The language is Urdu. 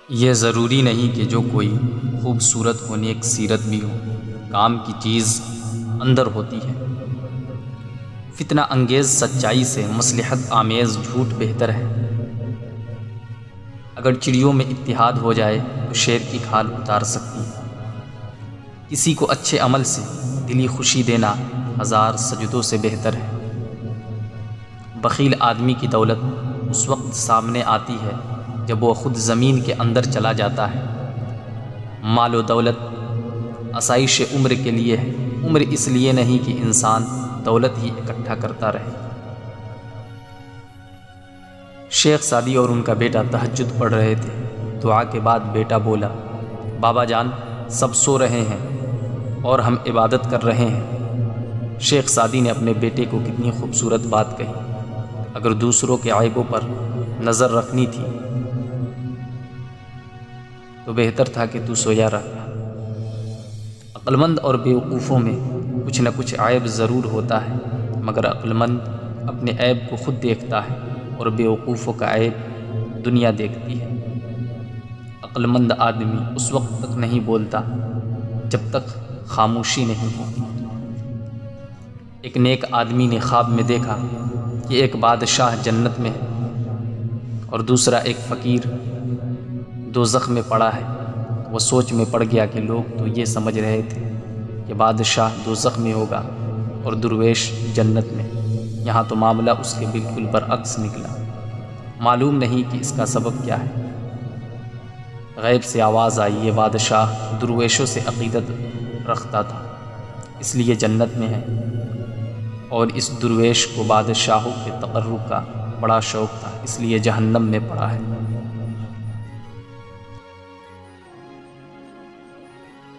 یہ ضروری نہیں کہ جو کوئی خوبصورت ہونے ایک سیرت بھی ہو، کام کی چیز اندر ہوتی ہے۔ فتنہ انگیز سچائی سے مصلحت آمیز جھوٹ بہتر ہے۔ اگر چڑیوں میں اتحاد ہو جائے تو شیر کی کھال اتار سکتی ہے۔ کسی کو اچھے عمل سے دلی خوشی دینا ہزار سجدوں سے بہتر ہے۔ بخیل آدمی کی دولت اس وقت سامنے آتی ہے جب وہ خود زمین کے اندر چلا جاتا ہے۔ مال و دولت آسائش عمر کے لیے ہے، عمر اس لیے نہیں کہ انسان دولت ہی اکٹھا کرتا رہے۔ شیخ سعدی اور ان کا بیٹا تہجد پڑھ رہے تھے۔ دعا کے بعد بیٹا بولا، بابا جان سب سو رہے ہیں اور ہم عبادت کر رہے ہیں۔ شیخ سعدی نے اپنے بیٹے کو کتنی خوبصورت بات کہی۔ اگر دوسروں کے عیبوں پر نظر رکھنی تھی تو بہتر تھا کہ تو سویا رہتا۔ عقل مند اور بیوقوفوں میں کچھ نہ کچھ عیب ضرور ہوتا ہے، مگر عقل مند اپنے عیب کو خود دیکھتا ہے اور بیوقوفوں کا عیب دنیا دیکھتی ہے۔ عقل مند آدمی اس وقت تک نہیں بولتا جب تک خاموشی نہیں ہوتی۔ ایک نیک آدمی نے خواب میں دیکھا کہ ایک بادشاہ جنت میں ہے اور دوسرا ایک فقیر دوزخ میں پڑا ہے۔ وہ سوچ میں پڑ گیا کہ لوگ تو یہ سمجھ رہے تھے کہ بادشاہ دوزخ میں ہوگا اور درویش جنت میں، یہاں تو معاملہ اس کے بالکل برعکس نکلا۔ معلوم نہیں کہ اس کا سبب کیا ہے۔ غیب سے آواز آئی، یہ بادشاہ درویشوں سے عقیدت رکھتا تھا اس لیے جنت میں ہے، اور اس درویش کو بادشاہوں کے تقرب کا بڑا شوق تھا اس لیے جہنم میں پڑا ہے۔